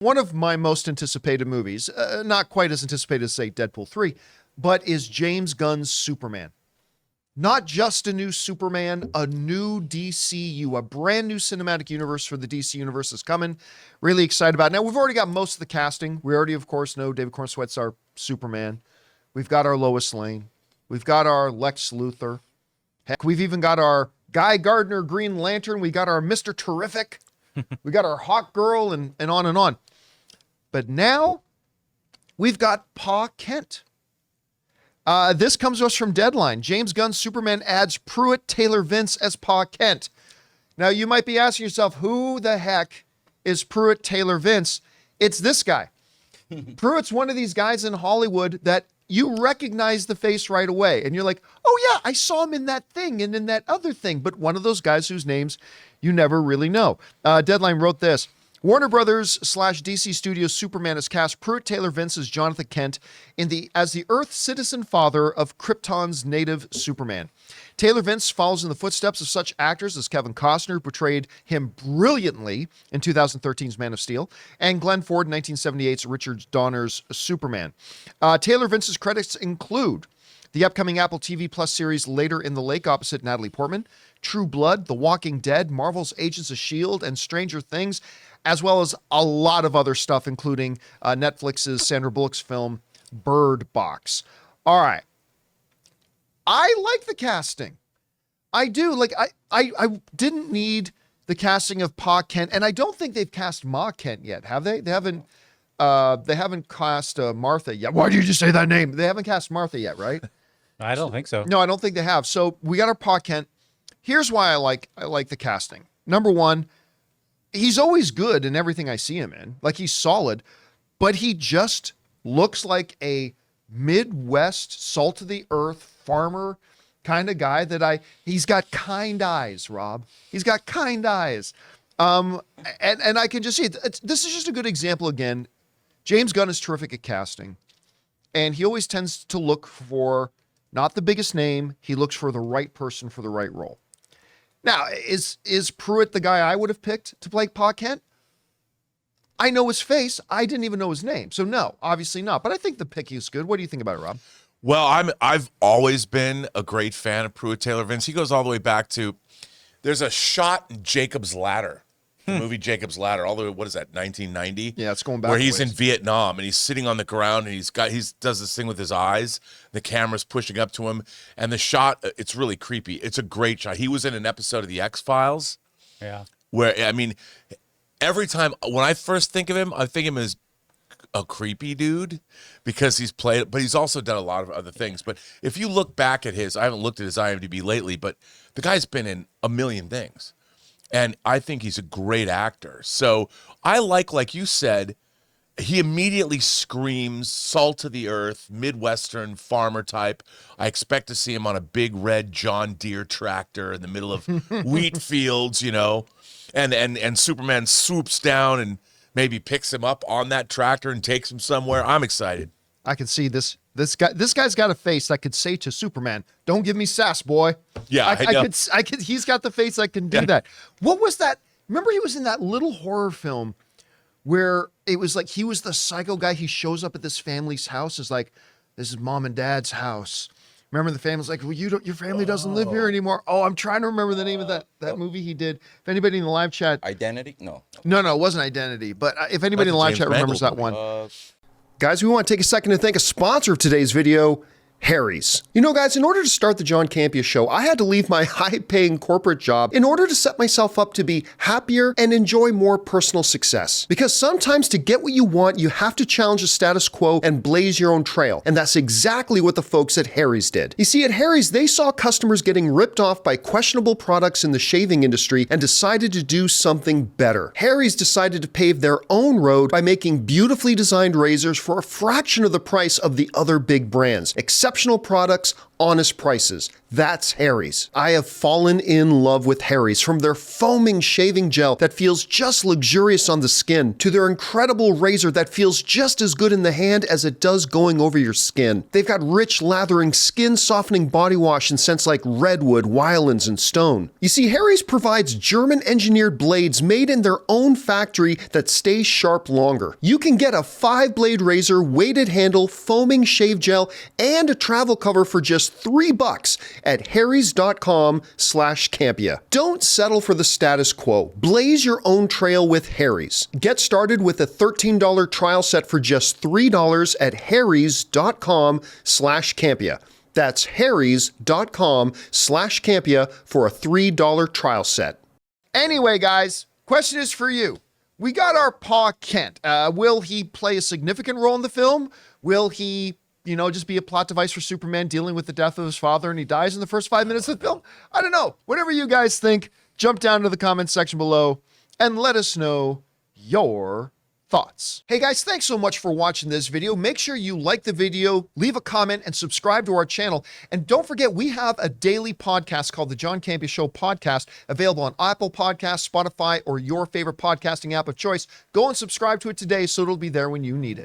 One of my most anticipated movies, not quite as anticipated as, say, Deadpool 3, but is James Gunn's Superman. Not just a new Superman, a new DCU, a brand new cinematic universe for the DC universe is coming. Really excited about it. Now, we've already got most of the casting. We already, of course, know David Cornsweet's our Superman. We've got our Lois Lane. We've got our Lex Luthor. Heck, we've even got our Guy Gardner Green Lantern. We got our Mr. Terrific. We got our Hawk Girl and on and on. But now we've got Pa Kent. This comes to us from Deadline. James Gunn's Superman adds Pruitt Taylor Vince as Pa Kent. Now, you might be asking yourself, who the heck is Pruitt Taylor Vince? It's this guy. Pruitt's one of these guys in Hollywood that you recognize the face right away. And you're like, oh, yeah, I saw him in that thing and in that other thing. But one of those guys whose names you never really know. Deadline wrote this. Warner Brothers / DC Studios Superman has cast Pruitt Taylor Vince as Jonathan Kent as the Earth citizen father of Krypton's native Superman. Taylor Vince follows in the footsteps of such actors as Kevin Costner, who portrayed him brilliantly in 2013's Man of Steel, and Glenn Ford in 1978's Richard Donner's Superman. Taylor Vince's credits include the upcoming Apple TV Plus series Later in the Lake opposite Natalie Portman, True Blood, The Walking Dead, Marvel's Agents of S.H.I.E.L.D., and Stranger Things, as well as a lot of other stuff, including Netflix's Sandra Bullock's film Bird Box. All right. I like the casting. I do. Like, I didn't need the casting of Pa Kent, and I don't think they've cast Ma Kent yet, have they? They haven't cast Martha yet. Why did you say that name? They haven't cast Martha yet, right? I don't think so. No, I don't think they have. So we got our Pa Kent. Here's why I like the casting. Number one, he's always good in everything I see him in. Like, he's solid, but he just looks like a Midwest, salt of the earth farmer kind of guy he's got kind eyes, Rob. He's got kind eyes. And I can just see it. This is just a good example again. James Gunn is terrific at casting, and he always tends to look for not the biggest name. He looks for the right person for the right role. Now, is Pruitt the guy I would have picked to play Pa Kent? I know his face. I didn't even know his name. So no, obviously not. But I think the pick is good. What do you think about it, Rob? Well, I've always been a great fan of Pruitt Taylor Vince. He goes all the way back to, there's a shot in Jacob's Ladder, the movie Jacob's Ladder, all the way, what is that, 1990? Yeah, it's going back. Where he's in Vietnam and he's sitting on the ground and he does this thing with his eyes. The camera's pushing up to him, and the shot, it's really creepy. It's a great shot. He was in an episode of The X-Files. Yeah. Where, I mean, every time, when I first think of him, I think of him as a creepy dude because he's played, but he's also done a lot of other things. But if you look back at I haven't looked at his IMDb lately, but the guy's been in a million things. And I think he's a great actor. So I like you said, he immediately screams salt of the earth, Midwestern farmer type. I expect to see him on a big red John Deere tractor in the middle of wheat fields, and Superman swoops down and maybe picks him up on that tractor and takes him somewhere. I'm excited. I can see this guy. This guy's got a face that could say to Superman, "Don't give me sass, boy." Yeah, I could. He's got the face that can do that. What was that? Remember, he was in that little horror film where it was like he was the psycho guy. He shows up at this family's house. Is like, this is mom and dad's house. Remember, the family's like, well, your family doesn't live here anymore. Oh, I'm trying to remember the name of that movie he did. If anybody in the live chat, Identity? No, it wasn't Identity. But if anybody in the live chat remembers that one. Guys, we want to take a second to thank a sponsor of today's video, Harry's. You know, guys, in order to start the John Campea Show, I had to leave my high-paying corporate job in order to set myself up to be happier and enjoy more personal success. Because sometimes to get what you want, you have to challenge the status quo and blaze your own trail. And that's exactly what the folks at Harry's did. You see, at Harry's, they saw customers getting ripped off by questionable products in the shaving industry and decided to do something better. Harry's decided to pave their own road by making beautifully designed razors for a fraction of the price of the other big brands. Exceptional products, honest prices. That's Harry's. I have fallen in love with Harry's, from their foaming shaving gel that feels just luxurious on the skin to their incredible razor that feels just as good in the hand as it does going over your skin. They've got rich, lathering, skin-softening body wash in scents like redwood, wildlands, and stone. You see, Harry's provides German-engineered blades made in their own factory that stay sharp longer. You can get a 5-blade razor, weighted handle, foaming shave gel, and a travel cover for just $3 at harrys.com/Campea. Don't settle for the status quo. Blaze your own trail with Harry's. Get started with a $13 trial set for just $3 at harrys.com/Campea. That's harrys.com/Campea for a $3 trial set. Anyway, guys, question is for you. We got our Pa Kent. Will he play a significant role in the film? Will he, just be a plot device for Superman dealing with the death of his father and he dies in the first 5 minutes of the film? I don't know. Whatever you guys think, jump down to the comments section below and let us know your thoughts. Hey guys, thanks so much for watching this video. Make sure you like the video, leave a comment, and subscribe to our channel. And don't forget, we have a daily podcast called the John Campea Show podcast, available on Apple Podcasts, Spotify, or your favorite podcasting app of choice. Go and subscribe to it today so it'll be there when you need it.